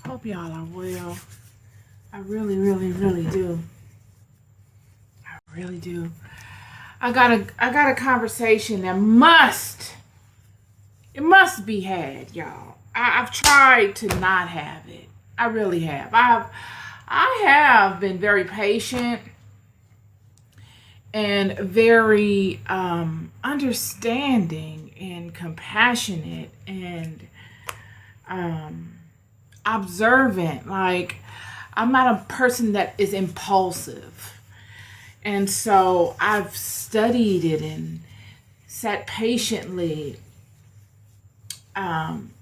Hope y'all are well. I really, really, really do. I really do. I got a conversation that must be had, y'all. I've tried to not have it. I really have. I have been very patient and very understanding and compassionate and observant. Like, I'm not a person that is impulsive. And so I've studied it and sat patiently, um,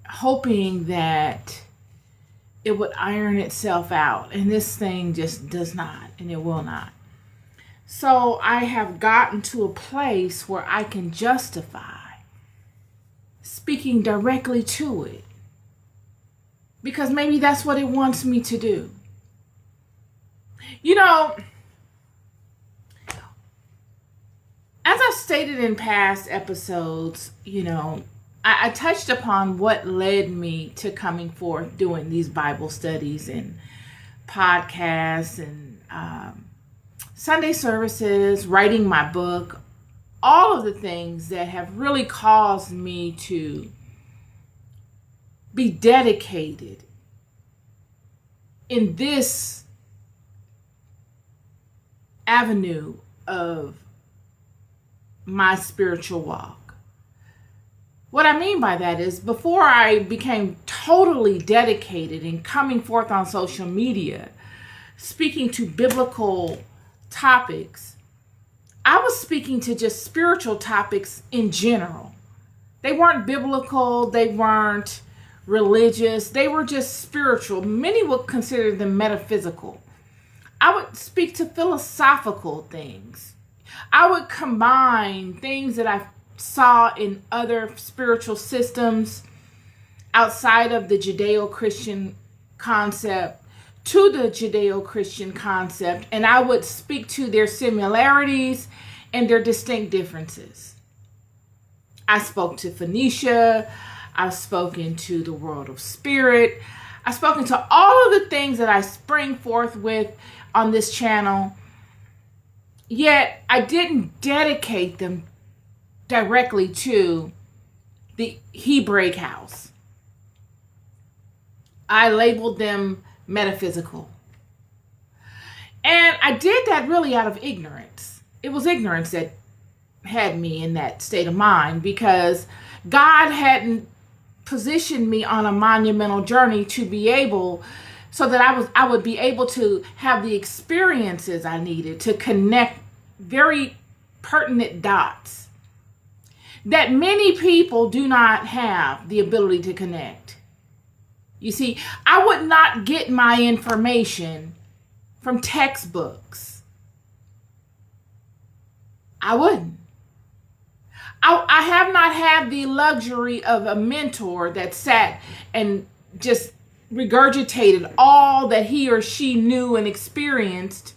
hoping that it would iron itself out. And this thing just does not, and it will not. So I have gotten to a place where I can justify speaking directly to it because maybe that's what it wants me to do. You know, as I've stated in past episodes, I touched upon what led me to coming forth doing these Bible studies and podcasts and Sunday services, writing my book, all of the things that have really caused me to be dedicated in this avenue of my spiritual walk. What I mean by that is before I became totally dedicated in coming forth on social media, speaking to biblical topics, I was speaking to just spiritual topics in general. They weren't biblical, they weren't religious, they were just spiritual. Many would consider them metaphysical. I would speak to philosophical things. I would combine things that I saw in other spiritual systems outside of the Judeo-Christian concept to the Judeo-Christian concept, and I would speak to their similarities and their distinct differences. I spoke to Phoenicia, I've spoken to the world of spirit, I've spoken to all of the things that I spring forth with on this channel, yet I didn't dedicate them directly to the Hebraic house. I labeled them metaphysical. And I did that really out of ignorance. It was ignorance that had me in that state of mind because God hadn't positioned me on a monumental journey to be able so that I would be able to have the experiences I needed to connect very pertinent dots that many people do not have the ability to connect. You see, I would not get my information from textbooks. I wouldn't. I have not had the luxury of a mentor that sat and just regurgitated all that he or she knew and experienced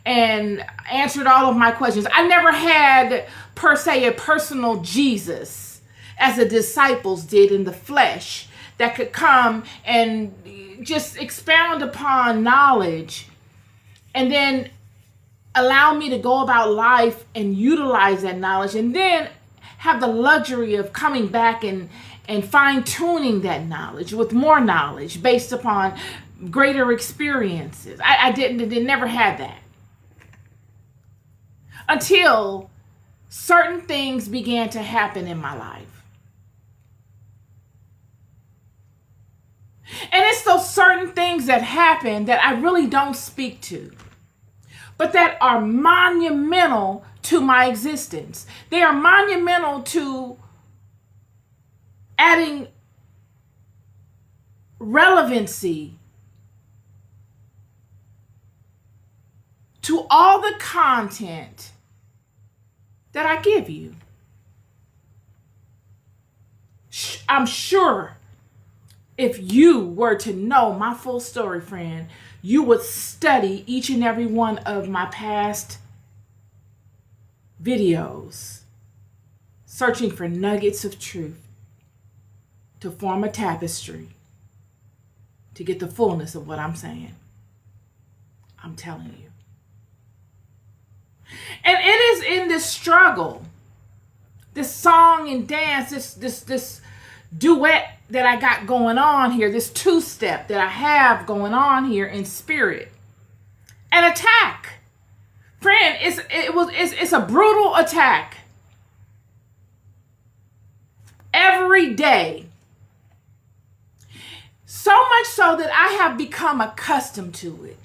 and answered all of my questions. I never had, per se, a personal Jesus as the disciples did in the flesh that could come and just expound upon knowledge and then allow me to go about life and utilize that knowledge and then have the luxury of coming back and fine-tuning that knowledge with more knowledge based upon greater experiences. I never had that. Until certain things began to happen in my life. And it's those certain things that happen that I really don't speak to, but that are monumental to my existence. They are monumental to adding relevancy to all the content that I give you. I'm sure if you were to know my full story, friend, you would study each and every one of my past videos, searching for nuggets of truth to form a tapestry to get the fullness of what I'm saying. I'm telling you. And it is in this struggle, this song and dance, this duet that I got going on here, this two-step that I have going on here in spirit. An attack. Friend, it's a brutal attack. Every day. So much so that I have become accustomed to it.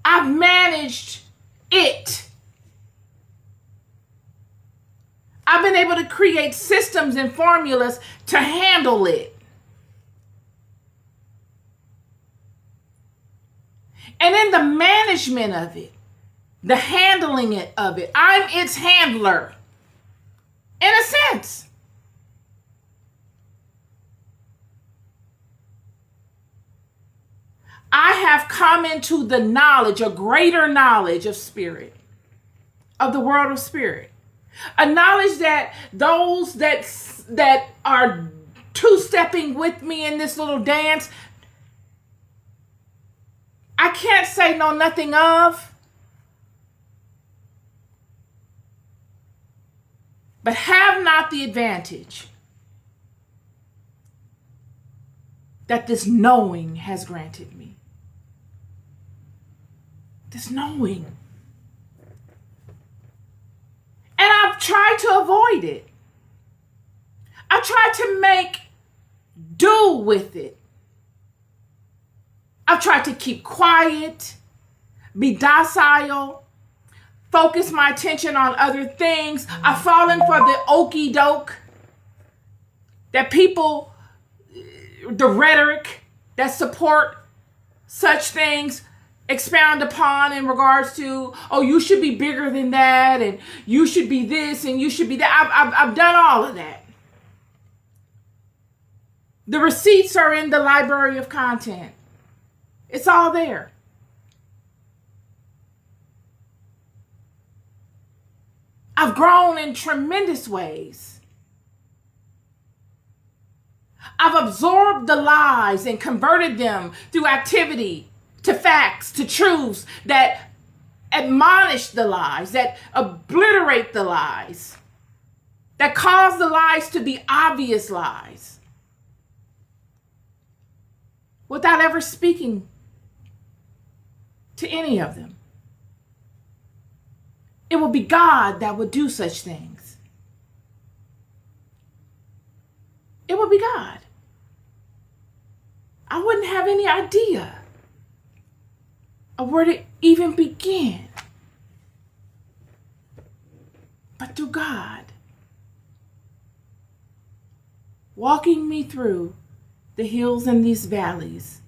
I've managed it. I've been able to create systems and formulas to handle it. And in the management of it, the handling of it, I'm its handler. In a sense. I have come into the knowledge, a greater knowledge of spirit, of the world of spirit. A knowledge that those that are two-stepping with me in this little dance, I can't say no nothing of, but have not the advantage that this knowing has granted me. This knowing. And I've tried to avoid it. I tried to make do with it. I've tried to keep quiet, be docile, focus my attention on other things. I've fallen for the okey doke that people, the rhetoric that support such things expound upon in regards to, oh, you should be bigger than that, and you should be this, and you should be that. I've done all of that. The receipts are in the library of content. It's all there. I've grown in tremendous ways. I've absorbed the lies and converted them through activity to facts, to truths that admonish the lies, that obliterate the lies, that cause the lies to be obvious lies, without ever speaking to any of them. It will be God that would do such things. It would be God. I wouldn't have any idea of where to even begin. But through God, walking me through the hills and these valleys,